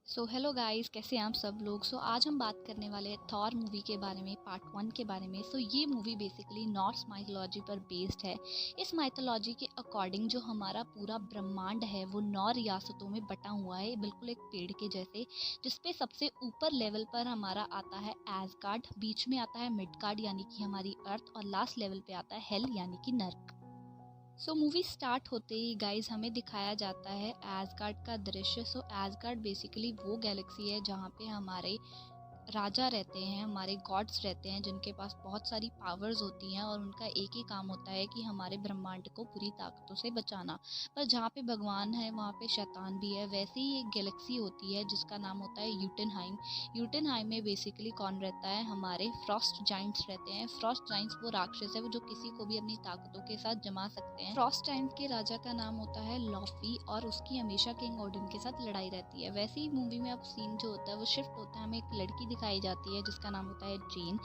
Hello guys, कैसे हैं आप सब लोग। आज हम बात करने वाले हैं थॉर मूवी के बारे में, पार्ट 1 के बारे में। ये मूवी बेसिकली नॉर्स माइथोलॉजी पर बेस्ड है। इस माइथोलॉजी के अकॉर्डिंग जो हमारा पूरा ब्रह्मांड है वो 9 रियासतों में बटा हुआ है, बिल्कुल एक पेड़ के जैसे, जिसपे सबसे ऊपर लेवल पर हमारा आता है एसगार्ड, बीच में आता है मिडगार्ड यानी कि हमारी अर्थ, और लास्ट लेवल पे आता है हेल यानी कि नर्क। मूवी स्टार्ट होते ही गाइस हमें दिखाया जाता है एसगार्ड का दृश्य। एसगार्ड बेसिकली वो गैलेक्सी है जहाँ पे हमारे राजा रहते हैं, हमारे गॉड्स रहते हैं, जिनके पास बहुत सारी पावर्स होती हैं और उनका एक ही काम होता है कि हमारे ब्रह्मांड को पूरी ताकतों से बचाना। पर जहाँ पे भगवान है वहाँ पे शैतान भी है। वैसे ही एक गैलेक्सी होती है जिसका नाम होता है यूटनहाइम। यूटनहाइम में बेसिकली कौन रहता है, हमारे फ्रॉस्ट जाइंट्स रहते हैं। फ्रॉस्ट जाइंट्स वो राक्षस है वो जो किसी को भी अपनी ताकतों के साथ जमा सकते हैं। फ्रॉस्ट जाइंट के राजा का नाम होता है लॉफी और उसकी हमेशा किंग ओडिन के साथ लड़ाई रहती है। वैसे ही मूवी में अब सीन जो होता है वो शिफ्ट होता है, हमें एक लड़की दिखाई जाती है जिसका नाम होता है जेन।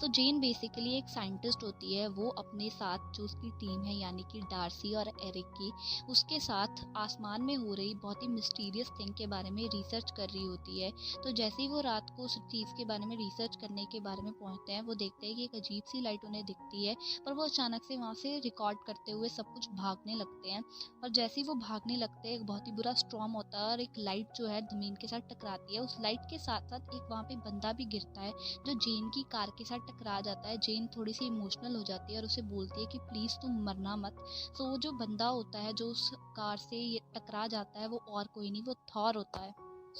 जेन बेसिकली एक साइंटिस्ट होती है। वो अपने साथ जो उसकी टीम है यानी कि डार्सी और एरिक की, उसके साथ आसमान में हो रही बहुत ही मिस्टीरियस थिंग के बारे में रिसर्च कर रही होती है। जैसे ही वो रात को उस चीज़ के बारे में रिसर्च करने के बारे में पहुंचते हैं, वो देखते हैं कि एक अजीब सी लाइट उन्हें दिखती है। पर वो अचानक से वहाँ से रिकॉर्ड करते हुए सब कुछ भागने लगते हैं। और जैसे ही वो भागने लगते हैं, एक बहुत ही बुरा स्टॉर्म होता है और एक लाइट जो है जमीन के साथ टकराती है। उस लाइट के साथ साथ एक वहाँ पे बंदा भी गिरता है जो जेन की कार के साथ टकरा जाता है। जेन थोड़ी सी इमोशनल हो जाती है और उसे बोलती है कि प्लीज तुम मरना मत। वो जो बंदा होता है जो उस कार से ये टकरा जाता है वो और कोई नहीं, वो थॉर होता है।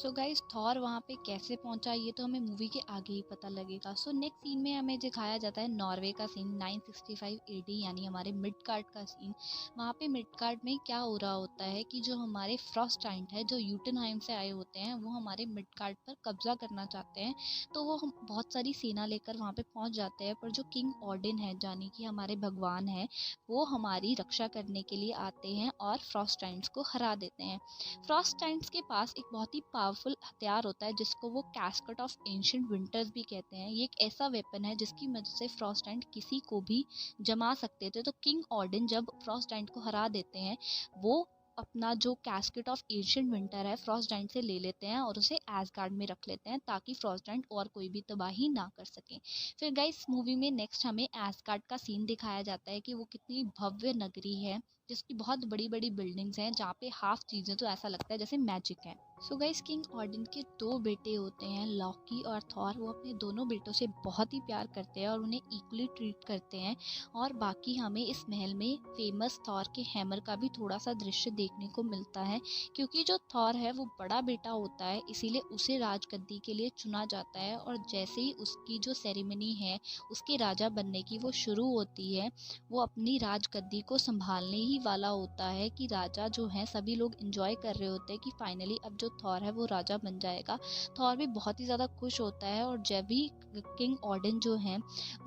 गाइस, थॉर वहाँ पे कैसे पहुंचा ये तो हमें मूवी के आगे ही पता लगेगा। नेक्स्ट सीन में हमें दिखाया जाता है नॉर्वे का सीन, 965 एडी यानी हमारे मिडगार्ड का सीन। वहाँ पे मिडगार्ड में क्या हो रहा होता है कि जो हमारे फ्रॉस्ट जाइंट है जो यूटनहाइम से आए होते हैं वो हमारे मिडगार्ड पर कब्जा करना चाहते हैं। वो हम बहुत सारी सेना लेकर वहाँ पे पहुंच जाते हैं। पर जो किंग ऑडिन है यानी कि हमारे भगवान है, वो हमारी रक्षा करने के लिए आते हैं और फ्रॉस्ट जाइंट्स को हरा देते हैं। फ्रॉस्ट जाइंट्स के पास एक बहुत ही पावरफुल हथियार होता है जिसको वो कैस्केट ऑफ एंशिएंट विंटर्स भी कहते हैं। ये एक ऐसा वेपन है जिसकी मदद से फ्रॉस्ट जाइंट किसी को भी जमा सकते थे। किंग ऑडिन जब फ्रॉस्ट जाइंट को हरा देते हैं, वो अपना जो कैस्केट ऑफ एंशिएंट विंटर है फ्रॉस्ट जाइंट से ले लेते हैं और उसे एसगार्ड में रख लेते हैं ताकि फ्रॉस्ट जाइंट और कोई भी तबाही ना कर सके। फिर गाइस मूवी में नेक्स्ट हमें एसगार्ड का सीन दिखाया जाता है कि वो कितनी भव्य नगरी है जिसकी बहुत बड़ी बड़ी बिल्डिंग्स हैं, जहाँ पे हाफ चीज़ें तो ऐसा लगता है जैसे मैजिक है। गाइस, किंग ऑडिन के 2 बेटे होते हैं, लॉकी और थॉर। वो अपने दोनों बेटों से बहुत ही प्यार करते हैं और उन्हें इक्वली ट्रीट करते हैं। और बाकी हमें इस महल में फेमस थॉर के हैमर का भी थोड़ा सा दृश्य देखने को मिलता है, क्योंकि जो थॉर है वो बड़ा बेटा होता है, इसीलिए उसे राजगद्दी के लिए चुना जाता है। और जैसे ही उसकी जो सेरेमनी है उसके राजा बनने की वो शुरू होती है, वो अपनी राजगद्दी को संभालने ही वाला होता है कि राजा जो है सभी लोग एंजॉय कर रहे होते हैं कि फाइनली अब जो थॉर है वो राजा बन जाएगा। थॉर भी बहुत ही ज़्यादा खुश होता है और जब भी किंग ऑडिन जो है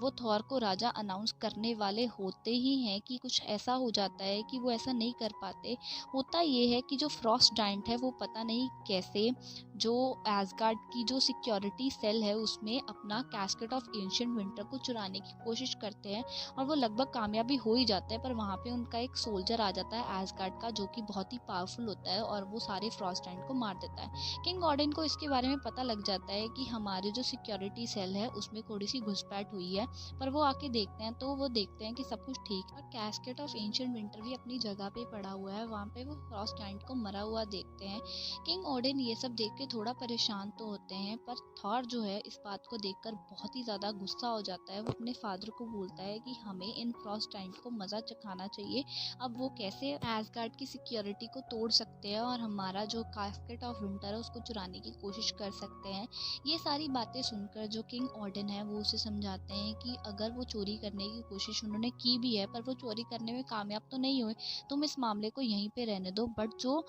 वो थॉर को राजा अनाउंस करने वाले होते ही हैं कि कुछ ऐसा हो जाता है कि वो ऐसा नहीं कर पाते। होता ये है कि जो फ्रॉस्ट जाइंट है वो पता नहीं कैसे जो एसगार्ड की जो सिक्योरिटी सेल है उसमें अपना कैस्केट ऑफ एंशिएंट विंटर को चुराने की कोशिश करते हैं और वो लगभग कामयाबी हो ही जाता है। पर वहाँ पे उनका एक सोल्जर आ जाता है एसगार्ड का, जो कि बहुत ही पावरफुल होता है और वो सारे फ्रॉस्ट जाइंट को मार देता है। किंग ऑडिन को इसके बारे में पता लग जाता है कि हमारे जो सिक्योरिटी सेल है उसमें थोड़ी सी घुसपैठ हुई है। पर वो आके देखते हैं तो वो देखते हैं कि सब कुछ ठीक है और कैस्केट ऑफ एंशिएंट विंटर भी अपनी जगह पे पड़ा हुआ है। वहाँ पे वो फ्रॉस्ट जाइंट को मरा हुआ देखते हैं। किंग ऑडिन ये सब देख के थोड़ा परेशान तो होते हैं, पर थॉर जो है इस बात को देखकर बहुत ही ज़्यादा गुस्सा हो जाता है। वो अपने फादर को बोलता है कि हमें इन फ्रॉस्ट जाइंट को मज़ा चखाना चाहिए। अब वो कैसे एसगार्ड की सिक्योरिटी को तोड़ सकते हैं और हमारा जो कैस्केट ऑफ विंटर है उसको चुराने की कोशिश कर सकते हैं। ये सारी बातें सुनकर जो किंग ऑडिन है वो उसे समझाते हैं कि अगर वो चोरी करने की कोशिश उन्होंने की भी है पर वो चोरी करने में कामयाब तो नहीं हुए, तुम इस मामले को यहीं पे रहने दो। बट जो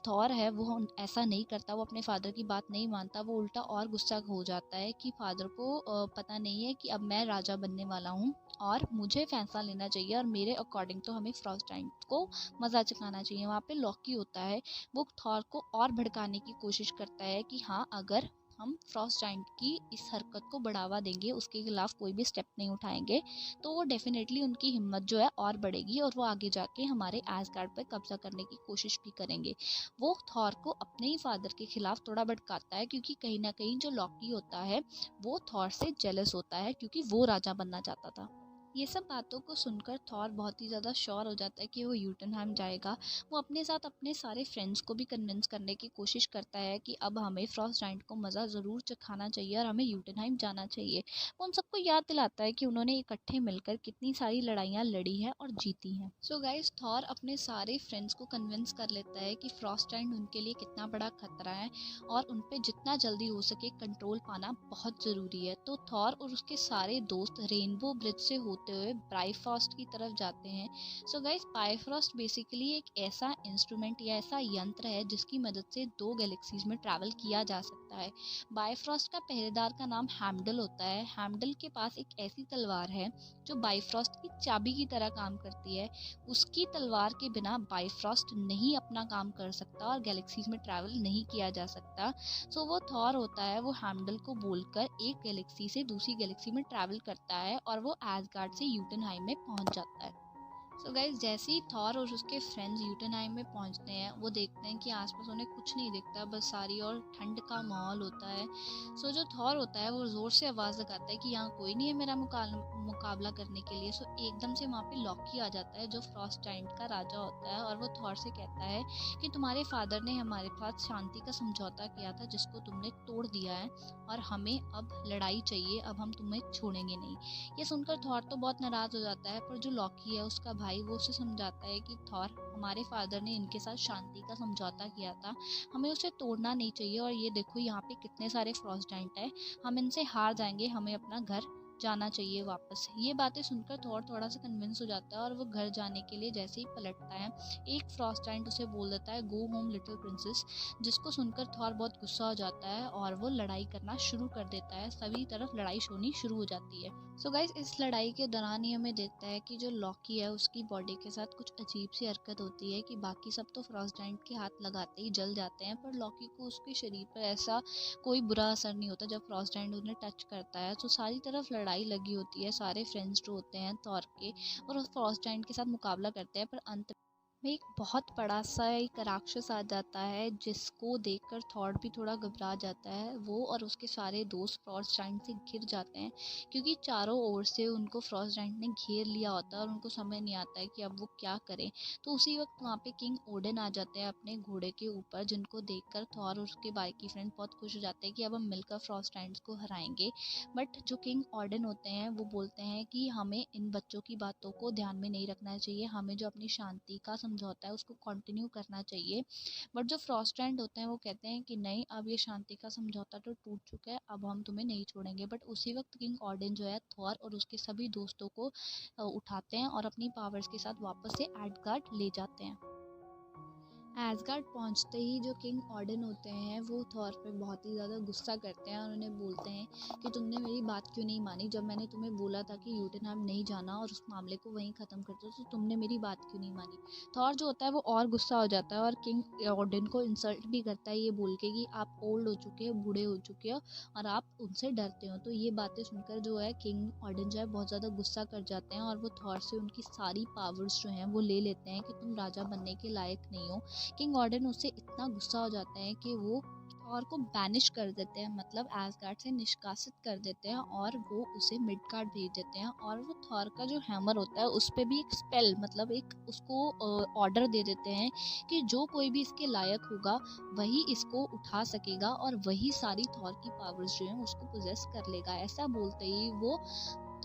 थॉर है वो ऐसा नहीं करता, वो अपने फादर की बात नहीं मानता। वो उल्टा और गुस्सा हो जाता है कि फादर को पता नहीं है कि अब मैं राजा बनने वाला हूँ और मुझे फैसला लेना चाहिए और मेरे अकॉर्डिंग तो हमें फ्रॉस्ट जाइंट को मज़ा चखाना चाहिए। वहाँ पे लॉकी होता है, वो थॉर को और भड़काने की कोशिश करता है कि हाँ, अगर हम फ्रॉस्ट जाइंट की इस हरकत को बढ़ावा देंगे, उसके खिलाफ कोई भी स्टेप नहीं उठाएंगे, तो वो डेफिनेटली उनकी हिम्मत जो है और बढ़ेगी और वो आगे जाके हमारे एसगार्ड पर कब्जा करने की कोशिश भी करेंगे। वो थॉर को अपने ही फादर के खिलाफ थोड़ा भड़काता है, क्योंकि कहीं ना कहीं जो लॉकी होता है वो थॉर से जेलस होता है, क्योंकि वो राजा बनना चाहता था। ये सब बातों को सुनकर थॉर बहुत ही ज़्यादा श्योर हो जाता है कि वो यूटनहाइम जाएगा। वो अपने साथ अपने सारे फ्रेंड्स को भी कन्विंस करने की कोशिश करता है कि अब हमें फ्रॉस्ट जाइंट को मज़ा ज़रूर चखाना चाहिए और हमें यूटनहाइम जाना चाहिए। वो उन सबको याद दिलाता है कि उन्होंने इकट्ठे मिलकर कितनी सारी लड़ाइयाँ लड़ी हैं और जीती हैं। सो गाइस, थॉर अपने सारे फ्रेंड्स को कन्विंस कर लेता है कि फ्रॉस्ट जाइंट उनके लिए कितना बड़ा खतरा है और उन पर जितना जल्दी हो सके कंट्रोल पाना बहुत ज़रूरी है। तो थॉर और उसके सारे दोस्त रेनबो ब्रिज से होते हुए बाइफ्रॉस्ट की तरफ जाते हैं। सो गाइस, बाइफ्रॉस्ट बेसिकली एक ऐसा इंस्ट्रूमेंट या ऐसा यंत्र है जिसकी मदद से 2 गैलेक्सीज में ट्रैवल किया जा सकता है। बाइफ्रॉस्ट का पहरेदार का नाम हैम्डल होता है। हैम्डल के पास एक ऐसी तलवार है जो बाइफ्रॉस्ट की चाबी की तरह काम करती है। उसकी तलवार के बिना बाइफ्रॉस्ट नहीं अपना काम कर सकता और गैलेक्सीज में ट्रैवल नहीं किया जा सकता। सो वो थॉर होता है, वो हैम्डल को बोलकर एक गैलेक्सी से दूसरी गैलेक्सी में ट्रैवल करता है और वो एसगार्ड से यूटनहाइम में पहुंच जाता है। सो गाइस, जैसे ही थॉर और उसके फ्रेंड्स यूटनहाइम में पहुंचते हैं, वो देखते हैं कि आसपास उन्हें कुछ नहीं दिखता, बस सारी और ठंड का माहौल होता है। सो जो थॉर होता है वो ज़ोर से आवाज़ लगाता है कि यहाँ कोई नहीं है मेरा मुकाबला करने के लिए। सो एकदम से वहाँ पे लॉकी आ जाता है जो फ्रॉस्ट जाइंट का राजा होता है, और वो थॉर से कहता है कि तुम्हारे फादर ने हमारे पास शांति का समझौता किया था जिसको तुमने तोड़ दिया है और हमें अब लड़ाई चाहिए, अब हम तुम्हें छोड़ेंगे नहीं। ये सुनकर थॉर तो बहुत नाराज़ हो जाता है, पर जो लॉकी है उसका भाई वो उसे समझाता है कि थॉर, हमारे फादर ने इनके साथ शांति का समझौता किया था, हमें उसे तोड़ना नहीं चाहिए, और ये देखो यहाँ पे कितने सारे फ्रॉस्ट जाइंट है, हम इनसे हार जाएंगे, हमें अपना घर जाना चाहिए वापस। ये बातें सुनकर थॉर थोड़ा सा कन्विंस हो जाता है और वो घर जाने के लिए जैसे ही पलटता है, एक फ्रॉस्ट जाइंट उसे बोल देता है गो होम लिटिल प्रिंसेस, जिसको सुनकर थॉर बहुत गुस्सा हो जाता है और वो लड़ाई करना शुरू कर देता है। सभी तरफ लड़ाई होनी शुरू हो जाती है। सो गाइस, इस लड़ाई के दौरान ही हमें देखता है कि जो लॉकी है उसकी बॉडी के साथ कुछ अजीब सी हरकत होती है कि बाकी सब तो फ्रॉस्ट जाइंट के हाथ लगाते ही जल जाते हैं, पर लॉकी को उसके शरीर पर ऐसा कोई बुरा असर नहीं होता जब फ्रॉस्ट जाइंट उन्हें टच करता है। तो सारी तरफ लड़ाई लगी होती है, सारे फ्रेंड्स जो होते हैं थॉर के और फ्रॉस्ट जाइंट के साथ मुकाबला करते हैं, पर अंत में एक बहुत बड़ा सा एक राक्षस आ जाता है जिसको देखकर थॉर भी थोड़ा घबरा जाता है। वो और उसके सारे दोस्त फ्रॉस्ट जाइंट से घिर जाते हैं, क्योंकि चारों ओर से उनको फ्रॉस्ट जाइंट ने घेर लिया होता है और उनको समझ नहीं आता है कि अब वो क्या करें। तो उसी वक्त वहाँ पे किंग ओडेन आ जाते हैं अपने घोड़े के ऊपर, जिनको देखकर थॉर और उसके बाकी फ्रेंड बहुत खुश हो जाते हैं कि अब हम मिलकर फ्रॉस्ट जाइंट्स को हराएंगे। बट जो किंग ओडेन होते हैं वो बोलते हैं कि हमें इन बच्चों की बातों को ध्यान में नहीं रखना चाहिए, हमें जो अपनी शांति का समझौता है उसको कंटिन्यू करना चाहिए। बट जो फ्रॉस्ट जाइंट होते हैं वो कहते हैं कि नहीं, अब ये शांति का समझौता तो टूट चुका है, अब हम तुम्हें नहीं छोड़ेंगे। बट उसी वक्त किंग ओडेन जो है थॉर और उसके सभी दोस्तों को उठाते हैं और अपनी पावर्स के साथ वापस से एडगार्ड ले जाते हैं। एसगार्ड पहुंचते ही जो किंग ओडेन होते हैं वो थॉर पे बहुत ही ज़्यादा गुस्सा करते हैं और उन्हें बोलते हैं कि तुमने मेरी बात क्यों नहीं मानी, जब मैंने तुम्हें बोला था कि यूटनहाइम नहीं जाना और उस मामले को वहीं ख़त्म कर दो, तो तुमने मेरी बात क्यों नहीं मानी। थॉर जो होता है वो और गुस्सा हो जाता है और किंग ओडेन को इंसल्ट भी करता है, ये बोल के कि आप ओल्ड हो चुके हो, बूढ़े हो चुके हो और आप उनसे डरते हो। तो ये बातें सुनकर जो है किंग ओडेन जो है बहुत ज़्यादा गुस्सा कर जाते हैं और वो थॉर से उनकी सारी पावर्स जो हैं वो ले लेते हैं कि तुम राजा बनने के लायक नहीं हो। किंग ऑर्डन उससे इतना गुस्सा हो जाता है कि वो थॉर को बैनिश कर देते हैं, मतलब एसगार्ड से निष्कासित कर देते हैं और वो उसे मिडगार्ड भेज देते हैं। और वो थॉर का जो हैमर होता है उस पर भी एक स्पेल, मतलब एक उसको ऑर्डर दे देते हैं कि जो कोई भी इसके लायक होगा वही इसको उठा सकेगा और वही सारी थॉर की पावर्स जो हैं उसको पोजेस कर लेगा। ऐसा बोलते ही वो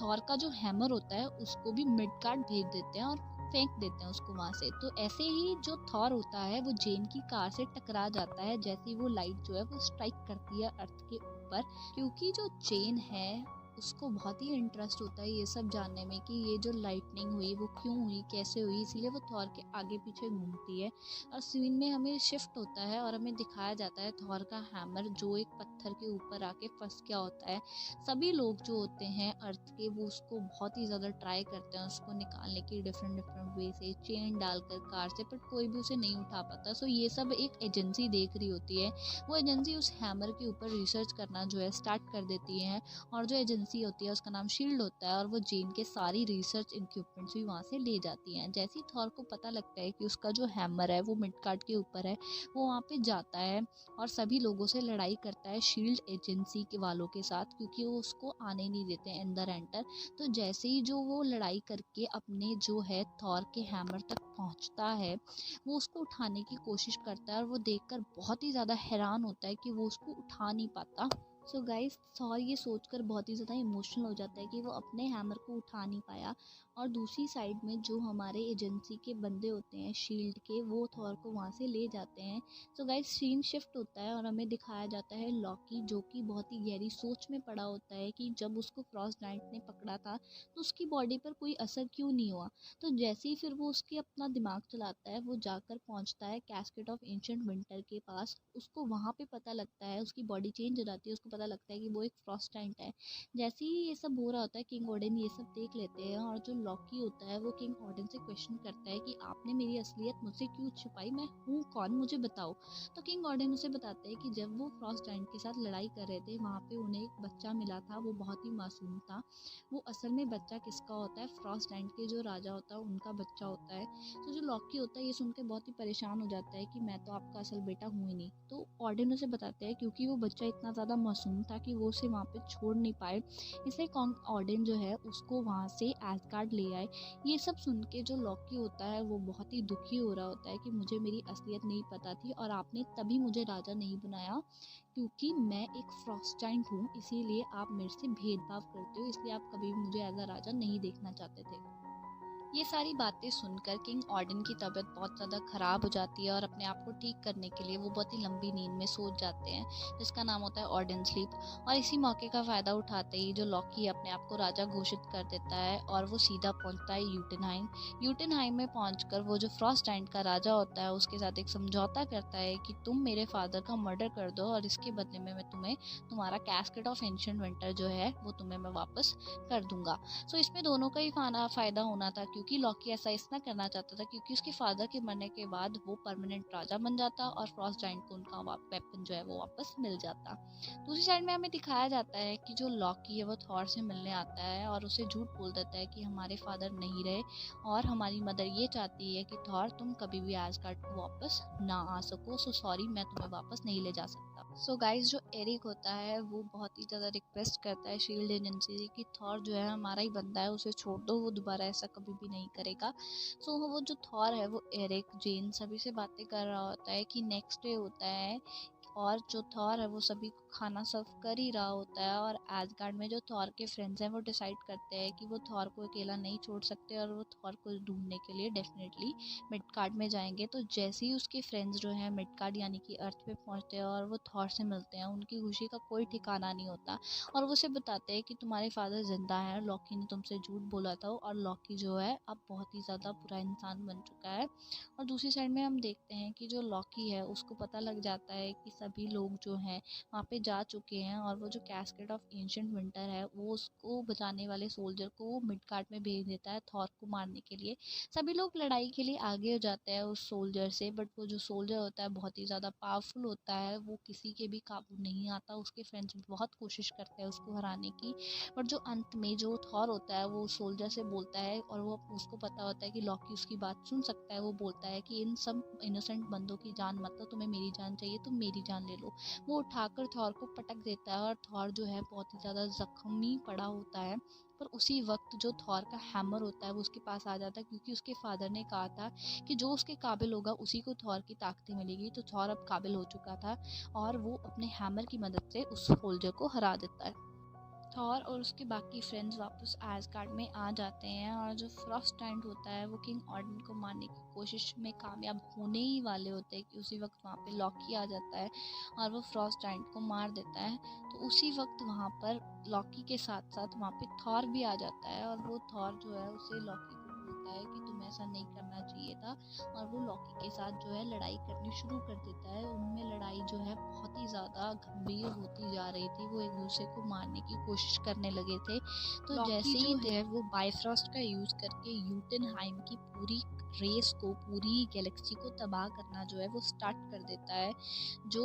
थॉर का जो हैमर होता है उसको भी मिडगार्ड भेज देते हैं और फेंक देते हैं उसको वहां से। तो ऐसे ही जो थॉर होता है वो जेन की कार से टकरा जाता है जैसे ही वो लाइट जो है वो स्ट्राइक करती है अर्थ के ऊपर, क्योंकि जो जेन है उसको बहुत ही इंटरेस्ट होता है ये सब जानने में कि ये जो लाइटनिंग हुई वो क्यों हुई, कैसे हुई, इसीलिए वो थॉर के आगे पीछे घूमती है। और सीन में हमें शिफ्ट होता है और हमें दिखाया जाता है थॉर का हैमर जो एक पत्थर के ऊपर आके फंस गया होता है। सभी लोग जो होते हैं अर्थ के वो उसको बहुत ही ज़्यादा ट्राई करते हैं उसको निकालने की डिफरेंट डिफरेंट वे से, चेन डालकर कार से, बट कोई भी उसे नहीं उठा पाता। सो ये सब एक एजेंसी देख रही होती है। वो एजेंसी उस हैमर के ऊपर रिसर्च करना जो है स्टार्ट कर देती है। और जो एजेंसी होती है उसका नाम शील्ड होता है और वो जेन के सारी रिसर्च इक्विपमेंट्स भी वहाँ से ले जाती हैं। जैसे ही थॉर को पता लगता है कि उसका जो हैमर है वो मिडगार्ड के ऊपर है, वो वहाँ पे जाता है और सभी लोगों से लड़ाई करता है शील्ड एजेंसी के वालों के साथ, क्योंकि वो उसको आने नहीं देते हैं अंदर एंटर। तो जैसे ही जो वो लड़ाई करके अपने जो है थॉर के हैमर तक पहुँचता है, वो उसको उठाने की कोशिश करता है और वो देखकर बहुत ही ज़्यादा हैरान होता है कि वो उसको उठा नहीं पाता। सो गाइस थॉर ये सोचकर बहुत ही ज़्यादा इमोशनल हो जाता है कि वो अपने हैमर को उठा नहीं पाया। और दूसरी साइड में जो हमारे एजेंसी के बंदे होते हैं शील्ड के, वो थॉर को वहाँ से ले जाते हैं। सो गाइस सीन शिफ्ट होता है और हमें दिखाया जाता है लॉकी जो कि बहुत ही गहरी सोच में पड़ा होता है कि जब उसको फ्रॉस्ट जायंट ने पकड़ा था तो उसकी बॉडी पर कोई असर क्यों नहीं हुआ। तो जैसे ही फिर वो उसके अपना दिमाग चलाता है, वो जाकर पहुँचता है कैस्केड ऑफ एंशिएंट विंटर के पास। उसको वहाँ पे पता लगता है, उसकी बॉडी चेंज हो जाती है, उसको पता लगता है कि वो एक फ्रॉस्ट जायंट है। जैसे ही ये सब हो रहा होता है किंग ओडेन ये सब देख लेते हैं और जो लॉकी होता है वो किंग ओडेन से क्वेश्चन करता है कि आपने मेरी असलियत मुझसे क्यों छुपाई, मैं हूँ कौन, मुझे बताओ। तो किंग ओडेन उसे बताते हैं कि जब वो फ्रॉस्ट जायंट के साथ लड़ाई कर रहे थे वहाँ पे उन्हें एक बच्चा मिला था, वो बहुत ही मासूम था। वो असल में बच्चा किसका होता है, फ्रॉस्ट जायंट के जो राजा होता है उनका बच्चा होता है। तो जो लॉकी होता है ये सुन के बहुत ही परेशान हो जाता है कि मैं तो आपका असल बेटा हूँ ही नहीं। तो ओडेन उसे बताते हैं क्योंकि वो बच्चा इतना ज़्यादा मासूम था कि वो उसे वहाँ पे छोड़ नहीं पाए, इसलिए कॉन्ग ओडेन जो है उसको वहाँ से एसगार्ड ले आए। ये सब सुन के जो लॉकी होता है वो बहुत ही दुखी हो रहा होता है कि मुझे मेरी असलियत नहीं पता थी और आपने तभी मुझे राजा नहीं बनाया क्योंकि मैं एक फ्रॉस्ट जायंट हूँ, इसीलिए आप मेरे से भेदभाव करते हो, इसलिए आप कभी भी मुझे एज अ राजा नहीं देखना चाहते थे। ये सारी बातें सुनकर किंग ऑर्डन की तबीयत बहुत ज़्यादा ख़राब हो जाती है और अपने आप को ठीक करने के लिए वो बहुत ही लंबी नींद में सो जाते हैं, जिसका नाम होता है ऑर्डन स्लीप। और इसी मौके का फ़ायदा उठाते ही जो लॉकी अपने आप को राजा घोषित कर देता है और वो सीधा पहुंचता है यूटेनहाइम। यूटेनहाइम में पहुंचकर वो जो फ्रॉस्ट जायंट का राजा होता है उसके साथ एक समझौता करता है कि तुम मेरे फादर का मर्डर कर दो और इसके बदले में मैं तुम्हें तुम्हारा कैस्केड ऑफ एंशिएंट विंटर जो है वो तुम्हें मैं वापस कर दूंगा। सो इसमें दोनों का ही फ़ायदा होना था, क्योंकि लॉकी ऐसा इसलिए करना चाहता था क्योंकि उसके फादर के मरने के बाद वो परमानेंट राजा बन जाता और फ्रॉस्ट जायंट को उनका वेपन जो है वो वापस मिल जाता। दूसरी साइड में हमें दिखाया जाता है कि जो लॉकी है वो थॉर से मिलने आता है और उसे झूठ बोल देता है कि हमारे फादर नहीं रहे और हमारी मदर ये चाहती है कि थॉर तुम कभी भी एसगार्ड को वापस ना आ सको, सो सॉरी मैं तुम्हें वापस नहीं ले जा सकता। सो गाइस जो एरिक होता है वो बहुत ही ज़्यादा रिक्वेस्ट करता है शील्ड एजेंसी से कि थॉर जो है हमारा ही बंदा है, उसे छोड़ दो, वो दोबारा ऐसा कभी भी नहीं करेगा। सो वो जो थॉर है वो एरिक जेन सभी से बातें कर रहा होता है कि नेक्स्ट डे होता है और जो थॉर है वो सभी को खाना सर्व कर ही रहा होता है और एसगार्ड में जो थॉर के फ्रेंड्स हैं वो डिसाइड करते हैं कि वो थॉर को अकेला नहीं छोड़ सकते और वो थॉर को ढूंढने के लिए डेफिनेटली मिडगार्ड में जाएंगे। तो जैसे ही उसके फ्रेंड्स जो हैं मिडगार्ड यानी कि अर्थ पे पहुंचते हैं और वो थॉर से मिलते हैं, उनकी खुशी का कोई ठिकाना नहीं होता और वो उसे बताते हैं कि तुम्हारे फादर जिंदा हैं, लॉकी ने तुमसे झूठ बोला था और लॉकी जो है अब बहुत ही ज़्यादा बुरा इंसान बन चुका है। और दूसरी साइड में हम देखते हैं कि जो लॉकी है उसको पता लग जाता है कि सभी लोग जो हैं वहाँ पे जा चुके हैं और वो जो कैस्केड ऑफ एंशिएंट विंटर है वो उसको बचाने वाले सोल्जर को वो मिडगार्ड में भेज देता है थॉर को मारने के लिए। सभी लोग लड़ाई के लिए आगे हो जाते हैं उस सोल्जर से, बट वो जो सोल्जर होता है बहुत ही ज़्यादा पावरफुल होता है, वो किसी के भी काबू नहीं आता। उसके फ्रेंड्स बहुत कोशिश करते हैं उसको हराने की, बट जो अंत में जो थॉर होता है वो सोल्जर से बोलता है और वो उसको पता होता है कि लॉकी उसकी बात सुन सकता है। वो बोलता है कि इन सब इनोसेंट बंदों की जान मत लो, तुम्हें मेरी जान चाहिए तुम मेरी जान ले लो। वो उठाकर थॉर को पटक देता है और थॉर जो है बहुत ही ज़्यादा जख्मी पड़ा होता है। पर उसी वक्त जो थॉर का हैमर होता है वो उसके पास आ जाता है, क्योंकि उसके फादर ने कहा था कि जो उसके काबिल होगा उसी को थॉर की ताकतें मिलेगी। तो थॉर अब काबिल हो चुका था और वो अपने हैमर की मदद से उस सोल्जर को हरा देता है। थॉर और उसके बाकी फ्रेंड्स वापस एसगार्ड में आ जाते हैं और जो फ्रॉस्ट टाइम होता है वो किंग ऑर्डन को मारने की कोशिश में कामयाब होने ही वाले होते हैं कि उसी वक्त वहाँ पे लॉकी आ जाता है और वो फ्रॉस्ट टाइम को मार देता है। तो उसी वक्त वहाँ पर लॉकी के साथ साथ वहाँ पे थॉर भी आ जाता है और वो थॉर जो है उसे लॉकी को बोलता है कि तुम्हें ऐसा नहीं करना चाहिए था, और वो लॉकी के साथ जो है लड़ाई करनी शुरू कर देता है। उनमें लड़ाई जो है बहुत ही ज़्यादा गंभीर होती जा रही थी, वो एक दूसरे को मारने की कोशिश करने लगे थे। तो जैसे ही जो है वो बायफ्रॉस्ट का यूज़ करके यूटेनहाइम की पूरी रेस को, पूरी गैलेक्सी को तबाह करना जो है वो स्टार्ट कर देता है। जो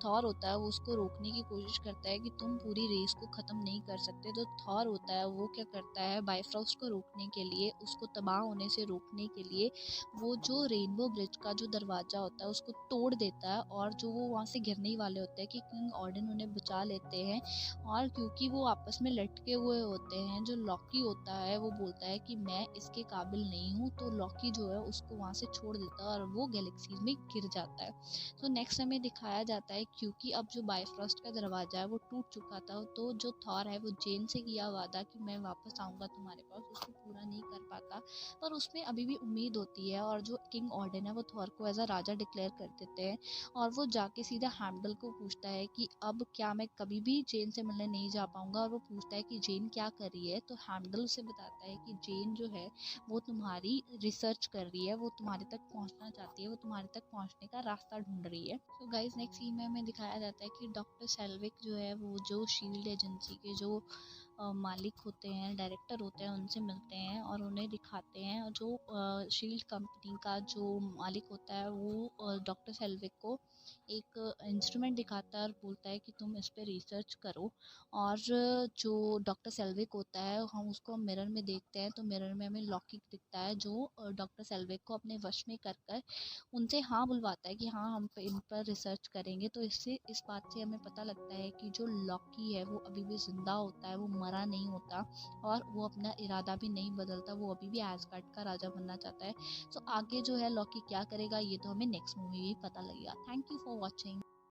थॉर होता है वो उसको रोकने की कोशिश करता है कि तुम पूरी रेस को ख़त्म नहीं कर सकते। तो थॉर होता है वो क्या करता है, बायफ्रॉस्ट को रोकने के लिए, उसको तबाह होने से रोकने के लिए वो जो रेनबो ब्रिज का जो दरवाज़ा होता है उसको तोड़ देता है, और जो वो वहाँ से गिरने ही वाले होते हैं कि किंग ऑर्डन उन्हें बचा लेते हैं। और क्योंकि वो आपस में लटके हुए होते हैं, जो लॉकी होता है वो बोलता है कि मैं इसके काबिल नहीं हूँ, तो लॉकी जो है उसको वहाँ से छोड़ देता है और वो गैलेक्सी में गिर जाता है। तो नेक्स्ट हमें दिखाया जाता है क्योंकि अब जो बायफ्रॉस्ट का दरवाज़ा है वो टूट चुका था, तो जो थॉर है वो जेन से किया वादा कि मैं वापस आऊँगा तुम्हारे पास, उसको पूरा नहीं कर पाता, पर उसमें अभी भी उम्मीद होती है। और जो किंग ऑर्डन है वो थॉर को एज अ राजा डिक्लेयर कर देते हैं, और वो जाके सीधा हैम्डल को पूछता है कि अब क्या मैं कभी भी जेन से मिलने नहीं जा पाऊंगा। और वो पूछता है कि जेन क्या कर रही है, तो हैम्डल उसे बताता है कि जेन जो है वो तुम्हारी रिसर्च कर रही है, वो तुम्हारे तक पहुंचना चाहती है, वो तुम्हारे तक पहुंचने का रास्ता ढूंढ रही है। तो गाइस नेक्स्ट सीन में हमें दिखाया जाता है कि डॉक्टर सेल्विक जो है वो जो शील्ड एजेंसी के जो मालिक होते हैं, डायरेक्टर होते हैं, उनसे मिलते हैं और उन्हें दिखाते हैं। और जो शील्ड कंपनी का जो मालिक होता है वो डॉक्टर सेल्विक को एक इंस्ट्रूमेंट दिखाता है और बोलता है कि तुम इस पे रिसर्च करो। और जो डॉक्टर सेल्विक होता है हम उसको मिरर में देखते हैं, तो मिरर में हमें लॉकी दिखता है जो डॉक्टर सेल्विक को अपने वश में कर कर उनसे हाँ बुलवाता है कि हाँ हम इन पर रिसर्च करेंगे। तो इससे इस बात से हमें पता लगता है कि जो लॉकी है वो अभी भी जिंदा होता है, वो मरा नहीं होता और वो अपना इरादा भी नहीं बदलता, वो अभी भी एसगार्ड का राजा बनना चाहता है। सो आगे जो है लॉकी क्या करेगा ये तो हमें नेक्स्ट मूवी में पता लगेगा। Thank you for watching.